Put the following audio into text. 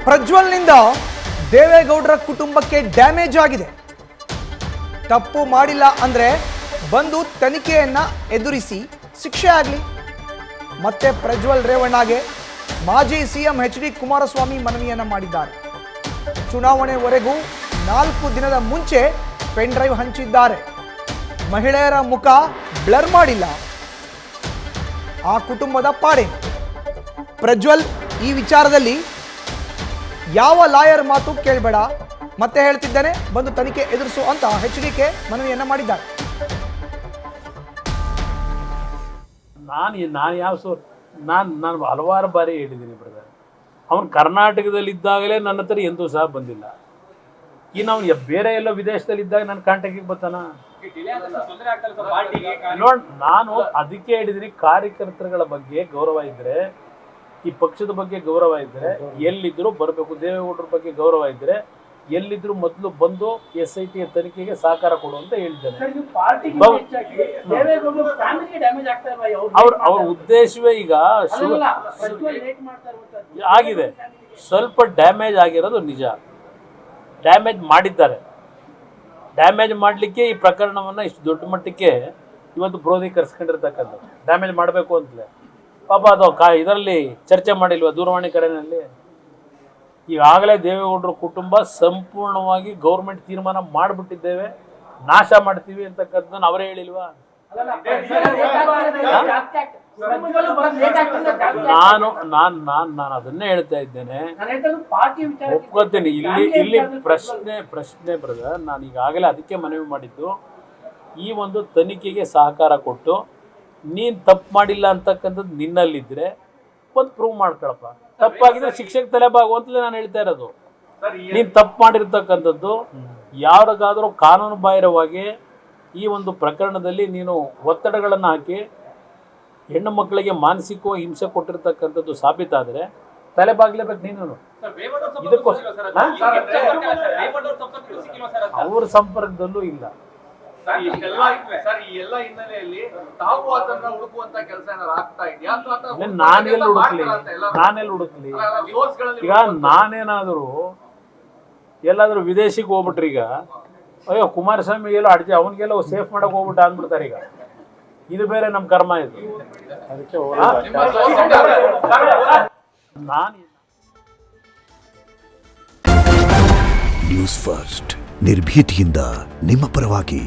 ಪ್ರಜ್ವಲ್ನಿಂದ ದೇವೇಗೌಡರ ಕುಟುಂಬಕ್ಕೆ ಡ್ಯಾಮೇಜ್ ಆಗಿದೆ. ತಪ್ಪು ಮಾಡಿಲ್ಲ ಅಂದ್ರೆ ಬಂದು ತನಿಖೆಯನ್ನ ಎದುರಿಸಿ ಶಿಕ್ಷೆ ಆಗಲಿ. ಮತ್ತೆ ಪ್ರಜ್ವಲ್ ರೇವಣ್ಣಗೆ ಮಾಜಿ ಸಿಎಂ ಎಚ್.ಡಿ. ಕುಮಾರಸ್ವಾಮಿ ಮನವಿಯನ್ನ ಮಾಡಿದ್ದಾರೆ. ಚುನಾವಣೆವರೆಗೂ 4 ದಿನದ ಮುಂಚೆ ಪೆನ್ ಡ್ರೈವ್ ಹಂಚಿದ್ದಾರೆ. ಮಹಿಳೆಯರ ಮುಖ ಬ್ಲರ್ ಮಾಡಿಲ್ಲ. ಆ ಕುಟುಂಬದ ಪಾಡೆ. ಪ್ರಜ್ವಲ್ ಈ ವಿಚಾರದಲ್ಲಿ ಯಾವ ಲಾಯರ್ ಮಾತು ಕೇಳಬೇಡ, ಮತ್ತೆ ಹೇಳ್ತಿದ್ದೇನೆ, ಬಂದು ತನಿಖೆ ಎದುರಿಸು ಅಂತ ಎಚ್.ಡಿ.ಕೆ ಮನವಿಯನ್ನ ಮಾಡಿದ್ದಾರೆ. ನಾನು ಹಲವಾರು ಬಾರಿ ಹೇಳಿದ್ದೀನಿ ಬ್ರದರ್, ಅವನು ಕರ್ನಾಟಕದಲ್ಲಿದ್ದಾಗಲೇ ನನ್ನ ಹತ್ರ ಎಂದೂ ಸಹ ಬಂದಿಲ್ಲ. ಇನ್ನು ಅವನು ಬೇರೆ ಎಲ್ಲೋ ವಿದೇಶದಲ್ಲಿದ್ದಾಗ ನನ್ನ ಕಾಂಟ್ಯಾಕ್ಟಿಗೆ ಬರ್ತಾನ ನೋಡ್. ನಾನು ಅದಕ್ಕೆ ಹೇಳಿದ್ದೀನಿ, ಕಾರ್ಯಕರ್ತರುಗಳ ಬಗ್ಗೆ ಗೌರವ ಇದ್ದರೆ, ಈ ಪಕ್ಷದ ಬಗ್ಗೆ ಗೌರವ ಇದ್ದರೆ ಎಲ್ಲಿದ್ದರೂ ಬರಬೇಕು. ದೇವೇಗೌಡರ ಬಗ್ಗೆ ಗೌರವ ಇದ್ದರೆ ಎಲ್ಲಿದ್ರು ಮೊದಲು ಬಂದು SIT ತನಿಖೆಗೆ ಸಹಕಾರ ಕೊಡು ಅಂತ ಹೇಳ್ತೇನೆ. ಅವ್ರ ಉದ್ದೇಶವೇ ಈಗ ಆಗಿದೆ. ಸ್ವಲ್ಪ ಡ್ಯಾಮೇಜ್ ಆಗಿರೋದು ನಿಜ. ಡ್ಯಾಮೇಜ್ ಮಾಡಿದ್ದಾರೆ. ಡ್ಯಾಮೇಜ್ ಮಾಡಲಿಕ್ಕೆ ಈ ಪ್ರಕರಣವನ್ನು ಇಷ್ಟು ದೊಡ್ಡ ಮಟ್ಟಕ್ಕೆ ಇವತ್ತು ಕ್ರೋಧೀಕರಿಸ್ಕೊಂಡಿರ್ತಕ್ಕಂಥದ್ದು. ಡ್ಯಾಮೇಜ್ ಮಾಡಬೇಕು ಅಂತಲೇ ಪಾಪ ಅದು ಇದರಲ್ಲಿ ಚರ್ಚೆ ಮಾಡಿಲ್ವ ದೂರವಾಣಿ ಕರೆನಲ್ಲಿ. ಈಗಾಗಲೇ ದೇವೇಗೌಡರ ಕುಟುಂಬ ಸಂಪೂರ್ಣವಾಗಿ ಗೌರ್ಮೆಂಟ್ ತೀರ್ಮಾನ ಮಾಡಿಬಿಟ್ಟಿದ್ದೇವೆ, ನಾಶ ಮಾಡ್ತೀವಿ ಅಂತಕ್ಕಂಥದ್ದನ್ನು ಅವರೇ ಹೇಳಿಲ್ವಾ? ನಾನು ಅದನ್ನೇ ಹೇಳ್ತಾ ಇದ್ದೇನೆ, ಒಪ್ಕೋತೀನಿ. ಇಲ್ಲಿ ಪ್ರಶ್ನೆ ಬ್ರದರ್, ನಾನು ಈಗಾಗಲೇ ಅದಕ್ಕೆ ಮನವಿ ಮಾಡಿದ್ದು, ಈ ಒಂದು ತನಿಖೆಗೆ ಸಹಕಾರ ಕೊಟ್ಟು ನೀನು ತಪ್ಪು ಮಾಡಿಲ್ಲ ಅಂತಕ್ಕಂಥದ್ದು ನಿನ್ನಲ್ಲಿದ್ದರೆ ಒಂದು ಪ್ರೂವ್ ಮಾಡ್ಕೊಳಪ್ಪ. ತಪ್ಪಾಗಿದ್ರೆ ಶಿಕ್ಷೆಗೆ ತಲೆಬಾಗು ಅಂತಲೇ ನಾನು ಹೇಳ್ತಾ ಇರೋದು. ನೀನು ತಪ್ಪು ಮಾಡಿರ್ತಕ್ಕಂಥದ್ದು ಯಾರಿಗಾದರೂ ಕಾನೂನು ಬಾಹಿರವಾಗಿ ಈ ಒಂದು ಪ್ರಕರಣದಲ್ಲಿ ನೀನು ಒತ್ತಡಗಳನ್ನು ಹಾಕಿ ಹೆಣ್ಣು ಮಕ್ಕಳಿಗೆ ಮಾನಸಿಕವಾಗಿ ಹಿಂಸೆ ಕೊಟ್ಟಿರ್ತಕ್ಕಂಥದ್ದು ಸಾಬೀತಾದರೆ ತಲೆಬಾಗ್ಲೇಬೇಕು ನೀನು. ಅವ್ರ ಸಂಪರ್ಕದಲ್ಲೂ ಇಲ್ಲ. ನಾನೆಲ್ಲ ಹುಡುಕ್ಲಿ? ಈಗ ನಾನೇನಾದರೂ ಎಲ್ಲಾದ್ರೂ ವಿದೇಶಿಗೆ ಹೋಗ್ಬಿಟ್ರಿ, ಈಗ ಅಯ್ಯೋ ಕುಮಾರಸ್ವಾಮಿ ಎಲ್ಲೋ ಅಡ್ಜಿ ಅವನಿಗೆಲ್ಲ ಸೇಫ್ ಮಾಡಕ್ ಹೋಗ್ಬಿಟ್ಟ ಅಂದ್ಬಿಡ್ತಾರೆ. ಈಗ ಇದು ಬೇರೆ ನಮ್ಮ ಕರ್ಮ ಇದು. ಅದಕ್ಕೆ ನ್ಯೂಸ್ ಫಸ್ಟ್ ನಿರ್ಭೀತಿಯಿಂದ ನಿಮ್ಮ ಪರವಾಗಿ.